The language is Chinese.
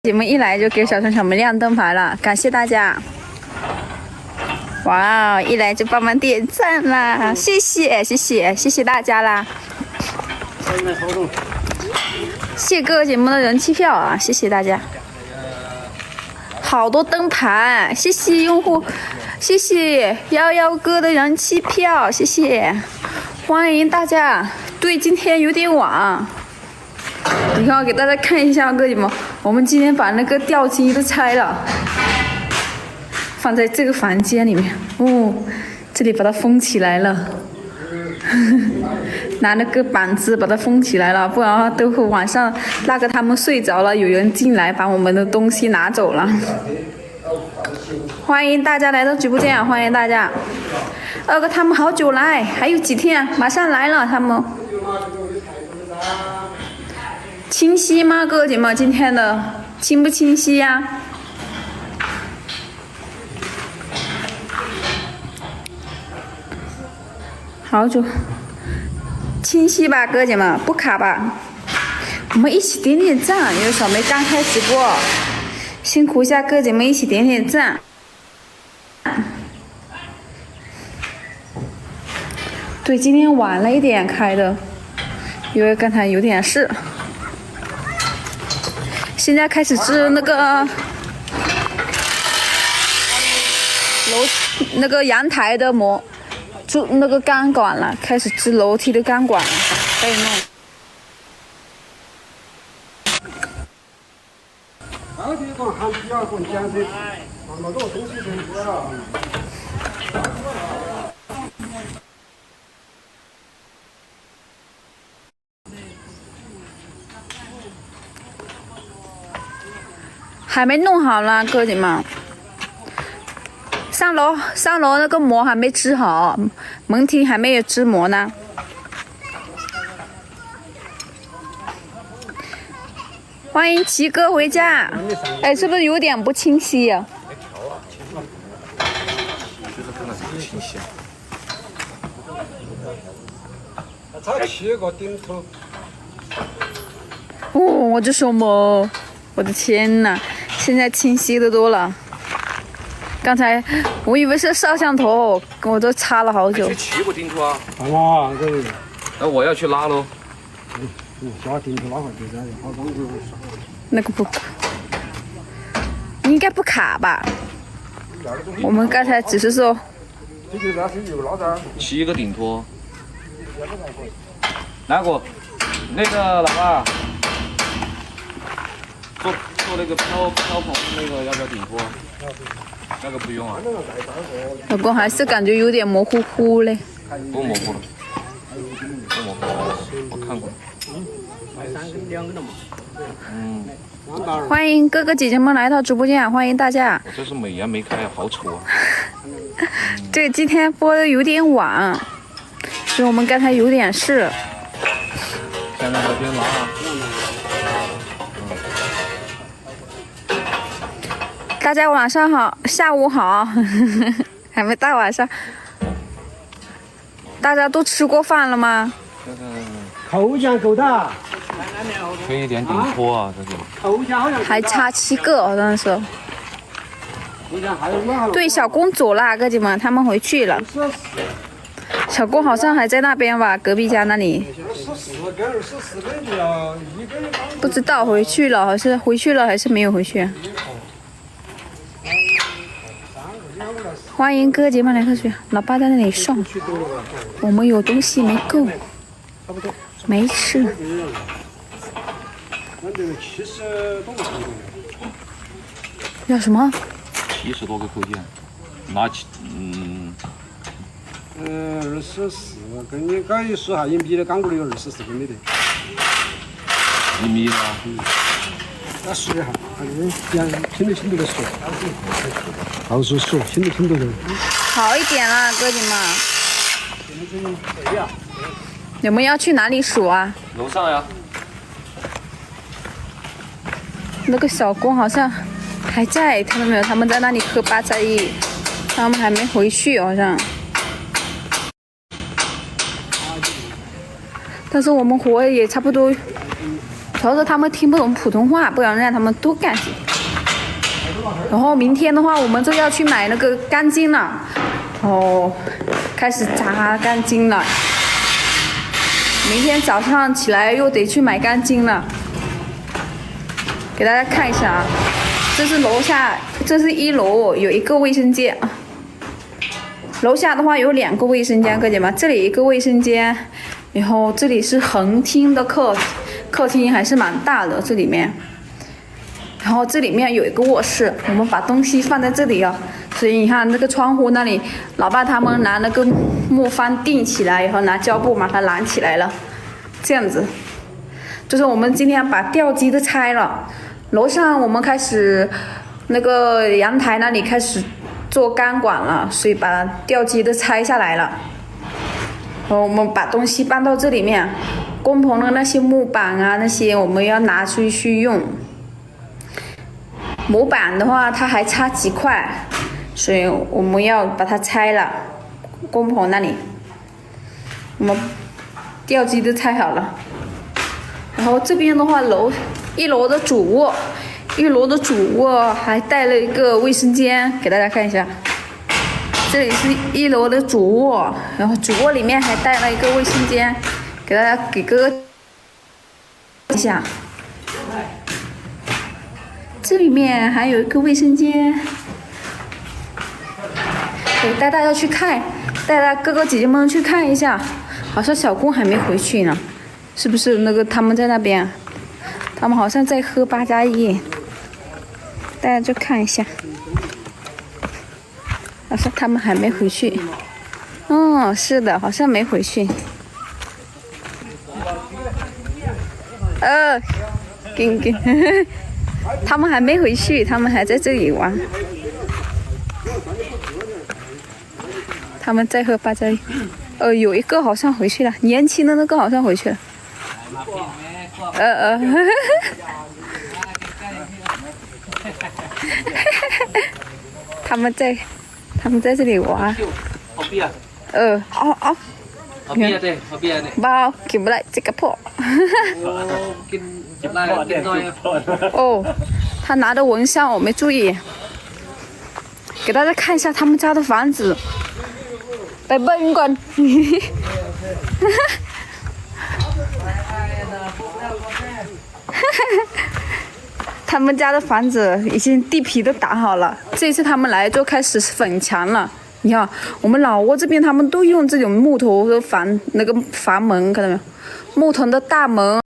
节目一来就给小陈小们亮灯牌了，感谢大家！哇，一来就帮忙点赞啦，谢谢大家啦！谢谢各个节目的人气票啊，谢谢大家！好多灯牌，谢谢用户，谢谢11哥的人气票，谢谢！欢迎大家！对，今天有点晚。你看，我给大家看一下，哥姐们，我们今天把那个吊机都拆了，放在这个房间里面。哦，这里把它封起来了，拿那个板子把它封起来了，不然都会晚上那个他们睡着了，有人进来把我们的东西拿走了。欢迎大家来到直播间，欢迎大家。二哥他们好久来，还有几天，马上来了他们。清晰吗，哥姐们？今天的清不清晰呀？好久，清晰吧，哥姐们？不卡吧？我们一起点点赞，因为小梅刚开直播，辛苦一下哥姐们，一起点点赞。对，今天晚了一点开的，因为刚才有点事。现在开始织那个那个阳台的织那个钢管了，开始织楼梯的钢管了，可以弄。还没弄好呢，哥姐们。上楼那个膜还没织好，门厅还没有织膜呢。欢迎齐哥回家。哎，是不是有点不清晰呀？就是看到这个清晰。它7个顶头。哦，我这什么？我的天哪！现在清晰的多了。刚才我以为是摄像头，我都插了好久。7个顶头啊！啊，那我要去拉喽。加顶头拉回去，这样好东西。那个不，应该不卡吧？我们刚才只是说。7个顶托。哪个？那个老爸。做那个飘蓬那个要不要顶托？那个不用啊。老公还是感觉有点模糊糊嘞。不模糊了，不模糊了，我看过。欢迎哥哥姐姐们来到直播间，欢迎大家。我这是美颜没开，好丑啊。对，今天播的有点晚，所以我们刚才有点事。现在这边拉啊。大家晚上好，下午好，还没大晚上。大家都吃过饭了吗？口奖够大。缺一点顶托啊，这个。口奖好像。还差7个，好像是。对，小公走了，哥姐们，他们回去了。小公好像还在那边吧，隔壁家那里。不知道回去了，还是回去了，还是没有回去。欢迎哥姐们来喝水，老爸在那里送。我们有东西没够，没吃。要什么？70多个扣件，拿起24跟你刚一说下1米的钢管的有24公里的。1米的。那数一下，听得清楚的数，到处数，听得清楚的。好一点了，哥姐们。你们要去哪里数啊？楼上呀。那个小工好像还在，看到没有？他们在那里喝8加1，他们还没回去好像。但是我们活也差不多主要是他们听不懂普通话，不然让他们多干些。然后明天的话，我们就要去买那个钢筋了，哦，开始扎钢筋了。明天早上起来又得去买钢筋了。给大家看一下啊，这是楼下，这是1楼有一个卫生间。楼下的话有2个卫生间，各姐们，这里一个卫生间，然后这里是横厅的客厅，还是蛮大的这里面。然后这里面有一个卧室，我们把东西放在这里啊。所以你看那个窗户那里，老爸他们拿那个木帆钉起来，然后拿胶布把它拦起来了，这样子。就是我们今天把吊机都拆了，楼上我们开始那个阳台那里开始做钢管了，所以把吊机都拆下来了。然后我们把东西搬到这里面，工棚的那些木板啊那些我们要拿出去用。模板的话它还差几块，所以我们要把它拆了。工棚那里我们吊机都拆好了。然后这边的话1楼的主卧，1楼的主卧还带了一个卫生间，给大家看一下。这里是1楼的主卧，然后主卧里面还带了一个卫生间，给大家给哥哥一下。这里面还有一个卫生间，对，带大家去看，带大家哥哥姐姐们去看一下。好像小公还没回去呢，是不是？那个他们在那边，他们好像在喝8+1，大家去看一下。好像他们还没回去。哦，是的，好像没回去。给。他们还没回去，他们还在这里玩。他们在喝8+1。有一个好像回去了，年轻的那个好像回去了。他们在这里玩。bao kiếm lại chiếc cặp phổ. 哦，他拿的蚊香我没注意。给大家看一下他们家的房子。拜拜，云滚。他们家的房子已经地皮都打好了，这次他们来就开始粉墙了。你看，我们老挝这边他们都用这种木头的房门，看到没有？木头的大门。